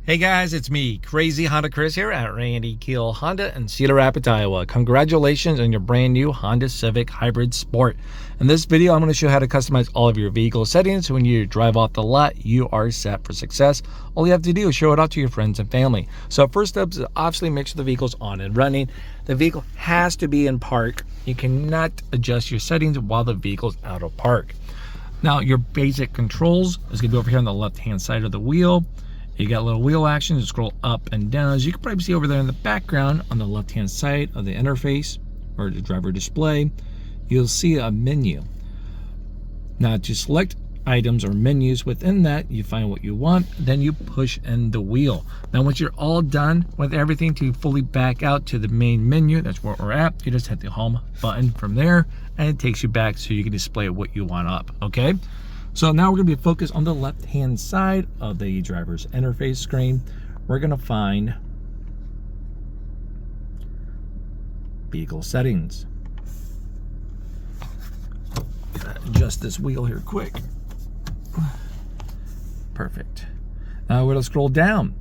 Hey guys, it's me, Crazy Honda Chris here at Randy Kuehl Honda in Cedar Rapids, Iowa. Congratulations on your brand new Honda Civic Hybrid Sport. In this video, I'm going to show you how to customize all of your vehicle settings. So when you drive off the lot, you are set for success. All you have to do is show it off to your friends and family. So first step is obviously make sure the vehicle's on and running. The vehicle has to be in park. You cannot adjust your settings while the vehicle's out of park. Now your basic controls is going to be over here on the left-hand side of the wheel. You got little wheel actions to scroll up and down. As you can probably see over there in the background on the left-hand side of the interface or the driver display, you'll see a menu. Now to select items or menus within that, you find what you want, then you push in the wheel. Now once you're all done with everything to fully back out to the main menu, that's where we're at, you just hit the home button from there and it takes you back so you can display what you want up, okay? So now we're going to be focused on the left-hand side of the driver's interface screen. We're going to find vehicle settings. Adjust this wheel here quick. Perfect. Now we're going to scroll down.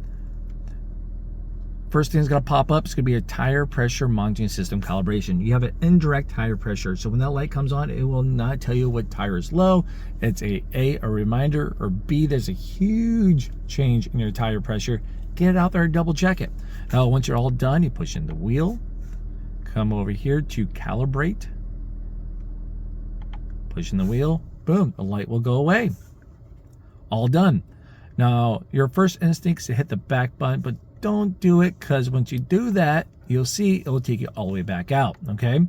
First thing that's going to pop up is going to be a tire pressure monitoring system calibration. You have an indirect tire pressure, so when that light comes on, it will not tell you what tire is low. It's a reminder, or B, there's a huge change in your tire pressure. Get it out there and double check it. Now once you're all done, you push in the wheel, come over here to calibrate, push in the wheel, boom, the light will go away. All done. Now your first instinct is to hit the back button, but don't do it, because once you do that, you'll see it will take you all the way back out, okay?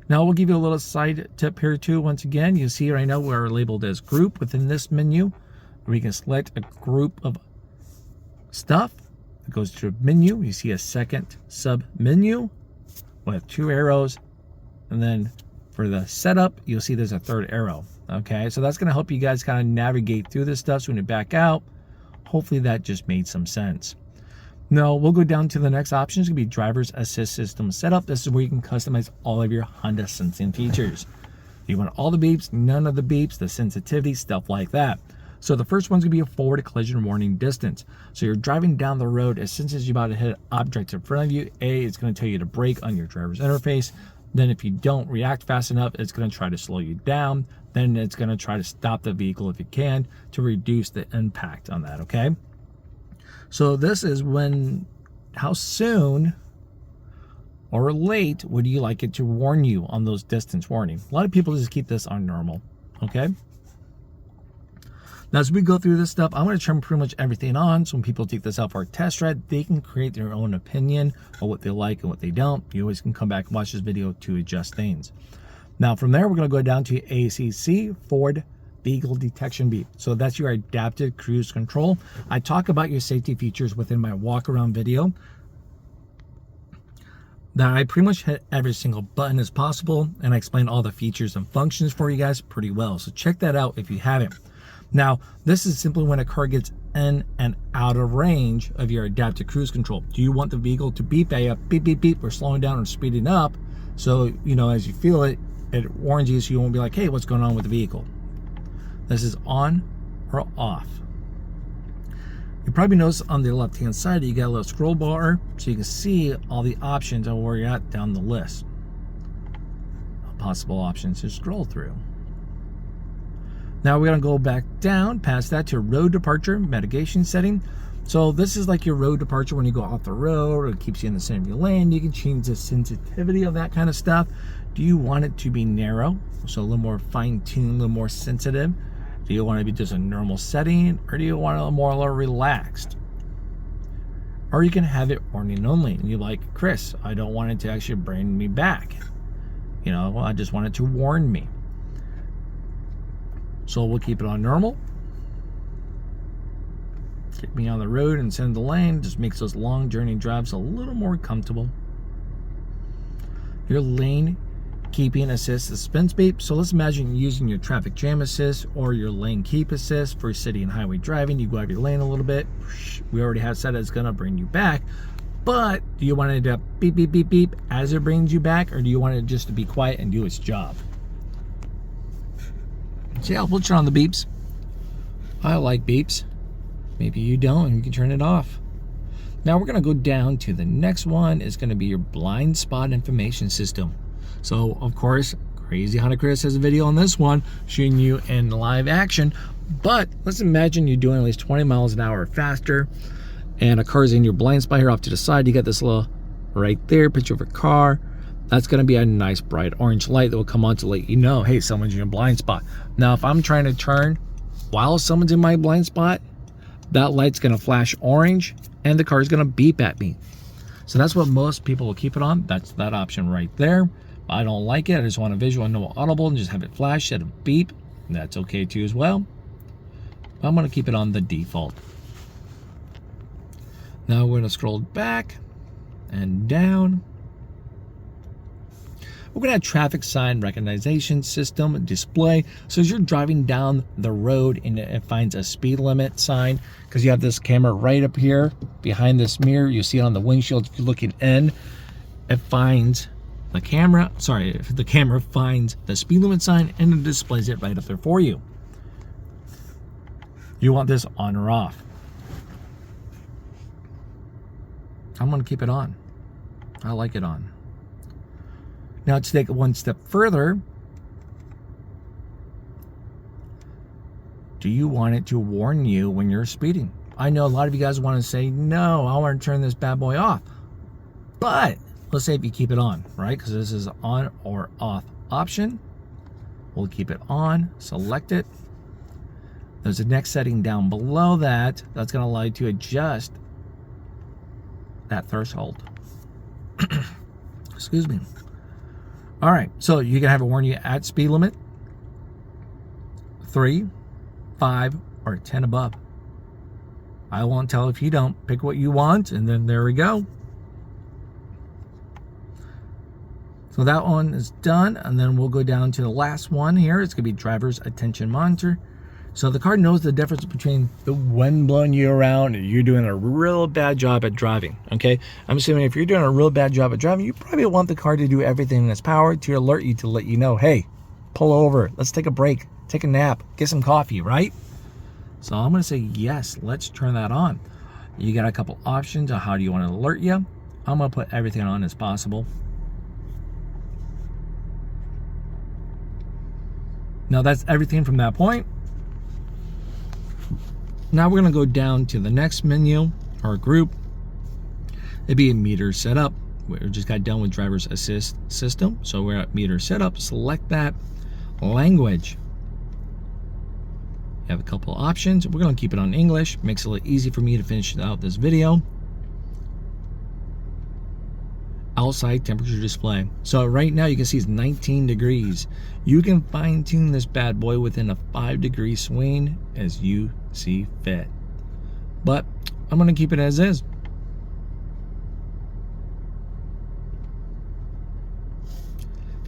Now we'll give you a little side tip here too. Once again, you see right now we're labeled as group within this menu. We can select a group of stuff. It goes to menu. You see a second sub menu with 2 arrows, and then for the setup, you'll see there's a 3rd arrow, okay? So that's going to help you guys kind of navigate through this stuff. So when you back out, hopefully that just made some sense. Now we'll go down to the next option. It's going to be driver's assist system setup. This is where you can customize all of your Honda sensing features. You want all the beeps, none of the beeps, the sensitivity, stuff like that. So the first one's going to be a forward collision warning distance. So you're driving down the road, as soon as you're about to hit an object in front of you, it's going to tell you to brake on your driver's interface. Then if you don't react fast enough, it's going to try to slow you down. Then it's going to try to stop the vehicle if you can to reduce the impact on that, okay? So this is how soon or late would you like it to warn you on those distance warnings? A lot of people just keep this on normal, okay? Now as we go through this stuff, I'm going to turn pretty much everything on, so when people take this out for a test ride, they can create their own opinion of what they like and what they don't. You always can come back and watch this video to adjust things. Now from there, we're going to go down to ACC, forward vehicle detection beep. So that's your adaptive cruise control. I talk about your safety features within my walk around video. That I pretty much hit every single button as possible, and I explain all the features and functions for you guys pretty well. So check that out if you haven't. Now, this is simply when a car gets in and out of range of your adaptive cruise control. Do you want the vehicle to beep at you, beep, beep, beep, or slowing down or speeding up? So, you know, as you feel it, it warns you so you won't be like, hey, what's going on with the vehicle? This is on or off. You probably notice on the left hand side you got a little scroll bar, so you can see all the options of where you're at down the list. Possible options to scroll through. Now we're going to go back down past that to road departure mitigation setting. So this is like your road departure when you go off the road, or it keeps you in the center of your lane. You can change the sensitivity of that kind of stuff. Do you want it to be narrow, so a little more fine-tuned, a little more sensitive? Do you want it to be just a normal setting, or do you want it more relaxed? Or you can have it warning only, and you're like, Chris, I don't want it to actually bring me back. You know, I just want it to warn me. So we'll keep it on normal. Get me on the road and send the lane. Just makes those long journey drives a little more comfortable. Your lane keeping assist suspense beep. So let's imagine using your traffic jam assist or your lane keep assist for city and highway driving. You go out of your lane a little bit. We already have said it's going to bring you back. But do you want it to beep, beep, beep, beep as it brings you back? Or do you want it just to be quiet and do its job? So yeah, we'll turn on the beeps. I like beeps. Maybe you don't, and you can turn it off. Now we're going to go down to the next one. Is going to be your blind spot information system. So of course, Crazy Honda Chris has a video on this one showing you in live action. But let's imagine you're doing at least 20 miles an hour or faster, and a car's in your blind spot here off to the side. You got this little right there picture of a car. That's going to be a nice bright orange light that will come on to let you know, hey, someone's in your blind spot. Now if I'm trying to turn while someone's in my blind spot, that light's going to flash orange and the car is going to beep at me. So that's what most people will keep it on. That's that option right there. I don't like it. I just want a visual and no audible and just have it flash instead of beep. That's okay too as well. I'm going to keep it on the default. Now we're going to scroll back and down. We're going to have traffic sign recognition system display. So as you're driving down the road and it finds a speed limit sign, because you have this camera right up here behind this mirror, you see it on the windshield. If you're looking in, it finds the camera. Sorry, if the camera finds the speed limit sign and it displays it right up there for you. You want this on or off? I'm going to keep it on. I like it on. Now to take it one step further, do you want it to warn you when you're speeding? I know a lot of you guys want to say, no, I want to turn this bad boy off. But let's say if you keep it on, right? Because this is on or off option. We'll keep it on, select it. There's a next setting down below that. That's going to allow you to adjust that threshold. Excuse me. All right, so you can have it warn you at speed limit, 3, 5, or 10 above. I won't tell if you don't. Pick what you want, and then there we go. So that one is done, and then we'll go down to the last one here. It's going to be driver's attention monitor. So the car knows the difference between the wind blowing you around and you're doing a real bad job at driving, okay? I'm assuming if you're doing a real bad job at driving, you probably want the car to do everything in its power to alert you, to let you know, hey, pull over, let's take a break, take a nap, get some coffee, right? So I'm gonna say, yes, let's turn that on. You got a couple options on how do you want to alert you. I'm gonna put everything on as possible. Now that's everything from that point. Now we're going to go down to the next menu or group. It'd be a meter setup. We just got done with driver's assist system. So we're at meter setup. Select that. Language. You have a couple of options. We're going to keep it on English. Makes it a little easy for me to finish out this video. Outside temperature display. So right now you can see it's 19 degrees. You can fine tune this bad boy within a 5-degree swing as you see fit. But I'm going to keep it as is.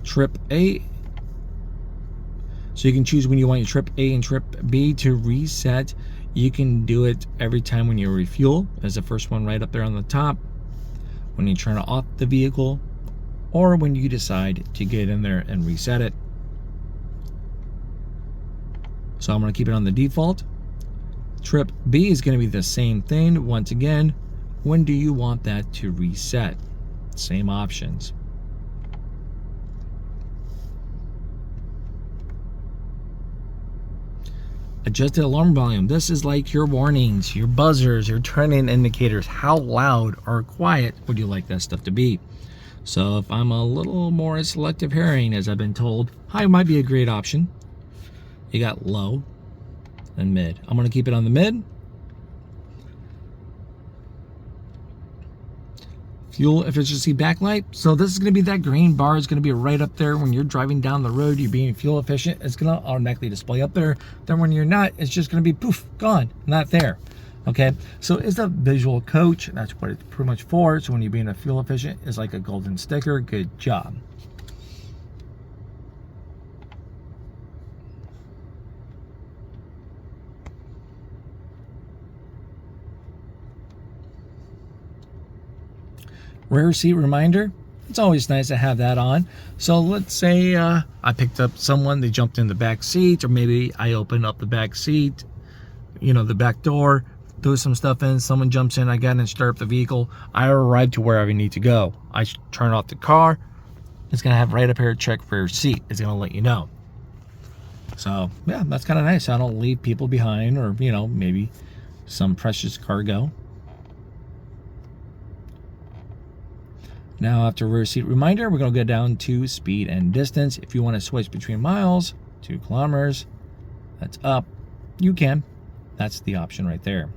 Trip A. So you can choose when you want your trip A and trip B to reset. You can do it every time when you refuel, as the first one right up there on the top, when you turn off the vehicle, or when you decide to get in there and reset it. So I'm going to keep it on the default. Trip B is going to be the same thing. Once again, when do you want that to reset? Same options. Adjusted alarm volume. This is like your warnings, your buzzers, your turn-in indicators. How loud or quiet would you like that stuff to be? So if I'm a little more selective hearing, as I've been told, high might be a great option. You got low and mid. I'm going to keep it on the mid. Fuel efficiency backlight. So this is going to be that green bar is going to be right up there when you're driving down the road, you're being fuel efficient. It's going to automatically display up there. Then when you're not, it's just going to be poof, gone, not there. Okay, so it's a visual coach. That's what it's pretty much for. So when you're being a fuel efficient, it's like a golden sticker. Good job. Rear seat reminder. It's always nice to have that on. So let's say I picked up someone, they jumped in the back seat, or maybe I opened up the back seat, you know, the back door, throw some stuff in, someone jumps in, I got in and start up the vehicle, I arrive to wherever I need to go. I turn off the car, it's gonna have right up here, check for your seat. It's gonna let you know. So yeah, that's kind of nice. I don't leave people behind, or you know, maybe some precious cargo. Now after rear seat reminder, we're gonna go down to speed and distance. If you want to switch between miles, 2 kilometers, that's up, you can. That's the option right there.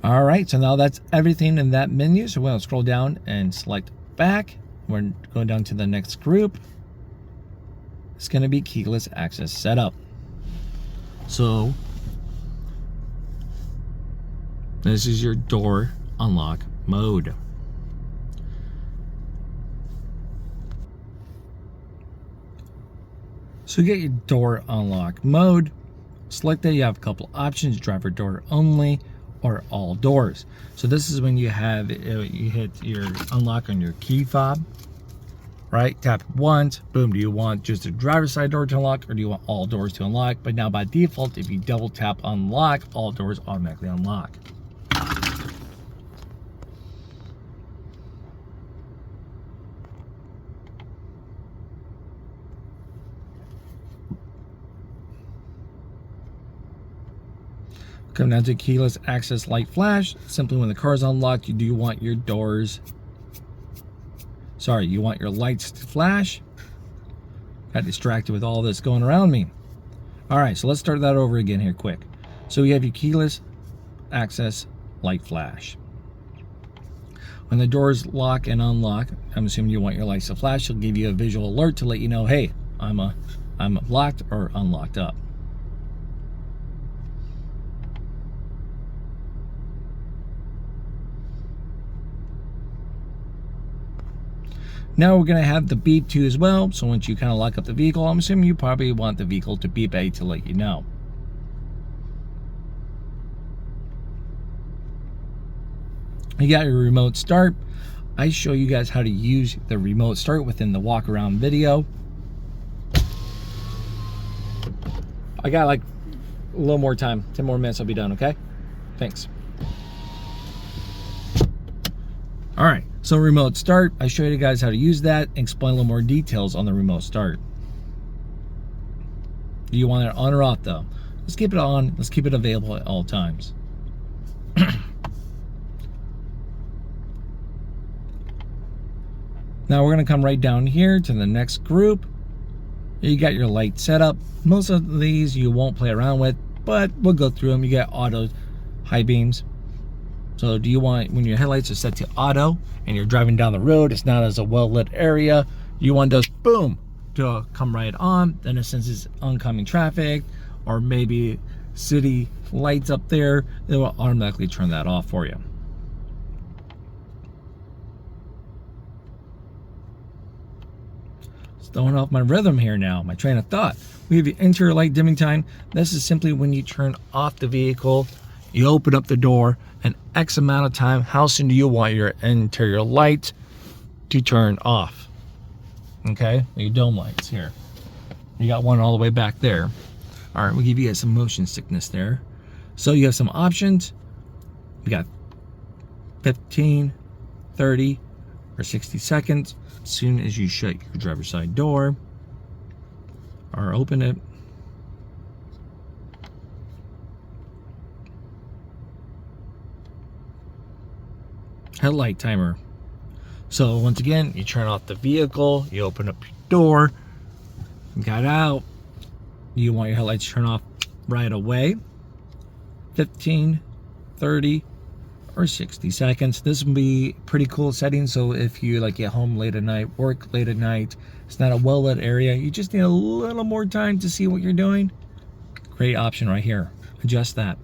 All right, so now that's everything in that menu. So we're going to scroll down and select back. We're going down to the next group. It's going to be keyless access setup. So this is your door unlock mode. So you get your door unlock mode. Select that. You have a couple options: driver door only, or all doors. So this is when you have you hit your unlock on your key fob, right? Tap it once, boom. Do you want just the driver's side door to unlock, or do you want all doors to unlock? But now by default, if you double tap unlock, all doors automatically unlock. Come down to keyless access light flash. Simply when the car is unlocked, you do want your doors, you want your lights to flash. Got distracted with all this going around me. All right, so let's start that over again here quick. So we have your keyless access light flash. When the doors lock and unlock, I'm assuming you want your lights to flash. It'll give you a visual alert to let you know, hey, I'm locked or unlocked up. Now we're going to have the beep too as well. So once you kind of lock up the vehicle, I'm assuming you probably want the vehicle to beep at you to let you know. You got your remote start. I show you guys how to use the remote start within the walk around video. I got like a little more time, 10 more minutes, I'll be done, okay? Thanks. All right, so remote start, I showed you guys how to use that and explain a little more details on the remote start. Do you want it on or off though? Let's keep it on, let's keep it available at all times. Now we're gonna come right down here to the next group. You got your light setup. Most of these you won't play around with, but we'll go through them. You got auto high beams. So do you want, when your headlights are set to auto and you're driving down the road, it's not as a well-lit area, you want those, boom, to come right on. Then it senses oncoming traffic or maybe city lights up there, it will automatically turn that off for you. Throwing off my rhythm here now, my train of thought. We have your interior light dimming time. This is simply when you turn off the vehicle, you open up the door, and X amount of time, how soon do you want your interior light to turn off? Okay, your dome lights here. You got one all the way back there. All right, we'll give you guys some motion sickness there. So you have some options. You got 15, 30, or 60 seconds. As soon as you shut your driver's side door or open it, headlight timer. So once again, you turn off the vehicle, you open up your door, you got out, you want your headlights to turn off right away. 15, 30, or 60 seconds. This would be pretty cool setting. So if you like get home late at night, work late at night, it's not a well-lit area, you just need a little more time to see what you're doing. Great option right here. Adjust that.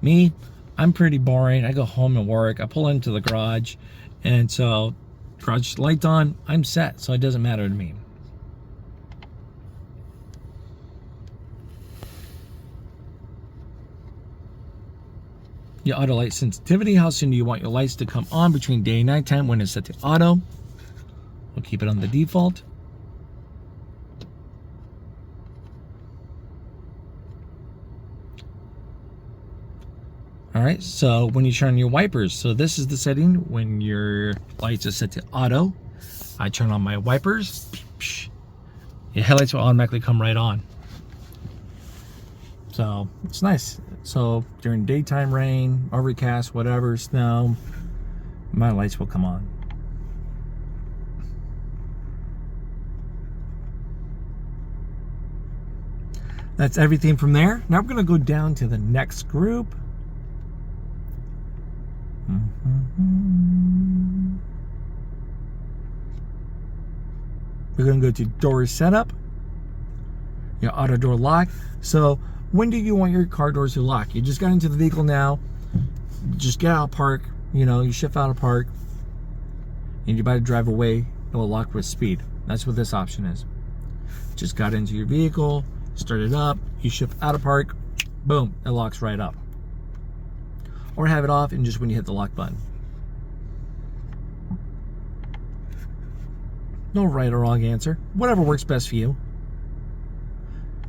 Me, I'm pretty boring. I go home and work. I pull into the garage, and so garage lights on, I'm set. So it doesn't matter to me. Your auto light sensitivity, how soon do you want your lights to come on between day and nighttime when it's set to auto? We'll keep it on the default. All right, so when you turn on your wipers, so this is the setting when your lights are set to auto. I turn on my wipers, your headlights will automatically come right on. So it's nice. So during daytime rain, overcast, whatever, snow, my lights will come on. That's everything from there. Now we're going to go down to the next group. We're going to go to door setup, your auto door lock. So when do you want your car doors to lock? You just got into the vehicle now, just get out of park, you shift out of park, and you're about to drive away, it will lock with speed. That's what this option is. Just got into your vehicle, start it up, you shift out of park, boom, it locks right up. Or have it off and just when you hit the lock button. No right or wrong answer. Whatever works best for you.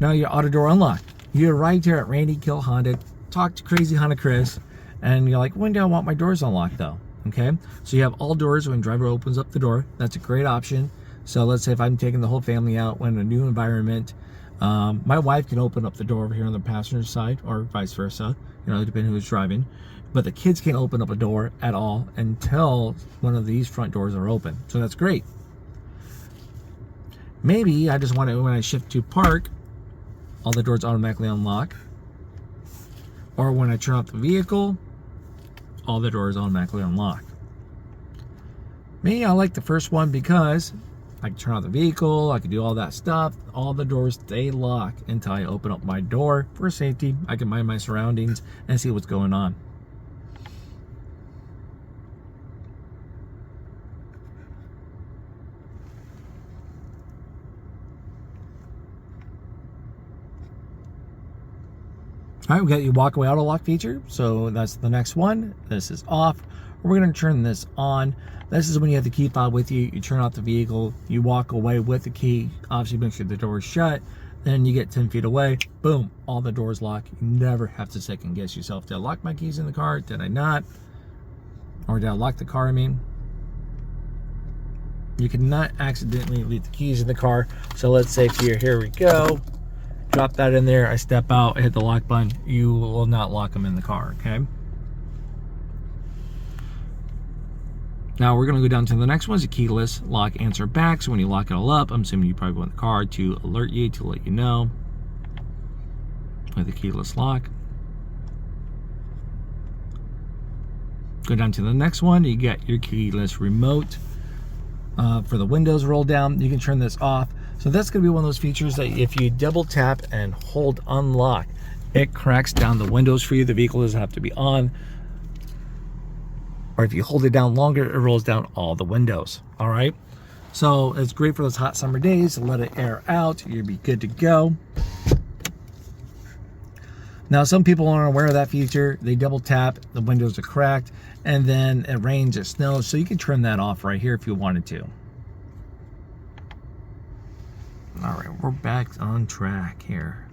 Now your auto door unlock. You arrived here at Randy Kuehl Honda, talk to Crazy Honda Chris, and you're like, when do I want my doors unlocked though? Okay, so you have all doors when driver opens up the door. That's a great option. So let's say if I'm taking the whole family out when a new environment, my wife can open up the door over here on the passenger side or vice versa, depending who's driving. But the kids can't open up a door at all until one of these front doors are open. So that's great. Maybe I just want it when I shift to park, all the doors automatically unlock. Or when I turn off the vehicle, all the doors automatically unlock. Me, I like the first one because I can turn off the vehicle, I can do all that stuff. All the doors stay locked until I open up my door for safety. I can mind my surroundings and see what's going on. All right, we got your walkaway auto lock feature. So that's the next one. This is off. We're going to turn this on. This is when you have the key fob with you. You turn off the vehicle. You walk away with the key. Obviously, make sure the door is shut. Then you get 10 feet away. Boom, all the doors lock. You never have to second guess yourself. Did I lock my keys in the car? Did I not? Or did I lock the car, You cannot accidentally leave the keys in the car. So let's say here we go. Drop that in there, I step out, I hit the lock button, you will not lock them in the car, okay? Now we're gonna go down to the next one, is a keyless lock answer back. So when you lock it all up, I'm assuming you probably want the car to alert you, to let you know. With the keyless lock. Go down to the next one, you get your keyless remote. For the windows roll down, you can turn this off. So that's going to be one of those features that if you double tap and hold unlock, it cracks down the windows for you. The vehicle doesn't have to be on. Or if you hold it down longer, it rolls down all the windows. All right. So it's great for those hot summer days. Let it air out. You'll be good to go. Now, some people aren't aware of that feature. They double tap, the windows are cracked, and then it rains or snows. So you can turn that off right here if you wanted to. All right, we're back on track here.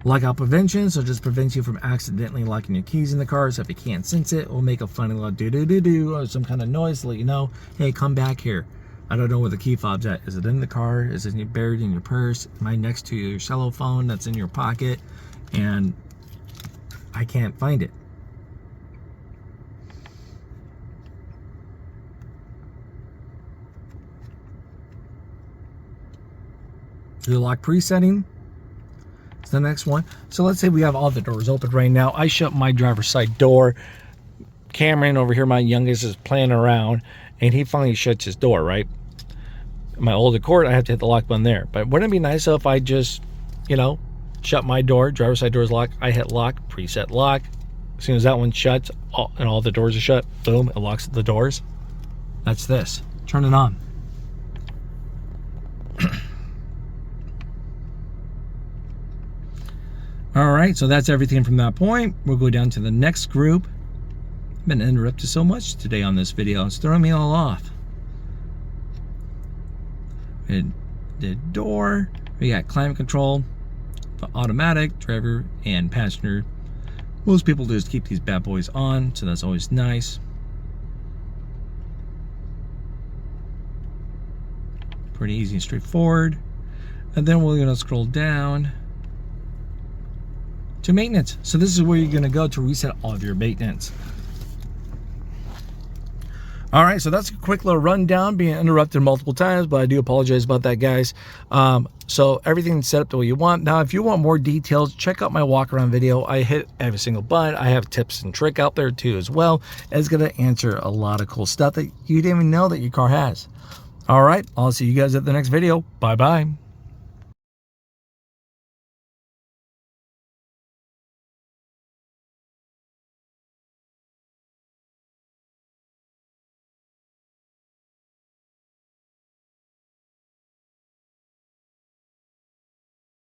Lockout prevention, so just prevents you from accidentally locking your keys in the car. So if you can't sense it, it will make a funny little do-do-do-do or some kind of noise to let you know, hey, come back here. I don't know where the key fob's at. Is it in the car? Is it buried in your purse? Am I next to your cell phone that's in your pocket? And I can't find it. Your lock presetting is the next one. So let's say we have all the doors open right now. I shut my driver's side door. Cameron over here, my youngest, is playing around, and he finally shuts his door, right? My older Accord, I have to hit the lock button there. But wouldn't it be nice if I just, shut my door, driver's side door is locked, I hit lock, preset lock. As soon as that one shuts and all the doors are shut, boom, it locks the doors. That's this. Turn it on. All right, so that's everything from that point. We'll go down to the next group. I've been interrupted so much today on this video. It's throwing me all off. The door, we got climate control, the automatic, driver, and passenger. Most people just keep these bad boys on, so that's always nice. Pretty easy and straightforward. And then we're going to scroll down to maintenance. So this is where you're going to go to reset all of your maintenance. All right, so that's a quick little rundown, being interrupted multiple times, but I do apologize about that, guys. So everything's set up the way you want. Now, if you want more details, check out my walk around video. I hit every single button. I have tips and trick out there too as well. It's going to answer a lot of cool stuff that you didn't even know that your car has. All right, I'll see you guys at the next video. Bye-bye.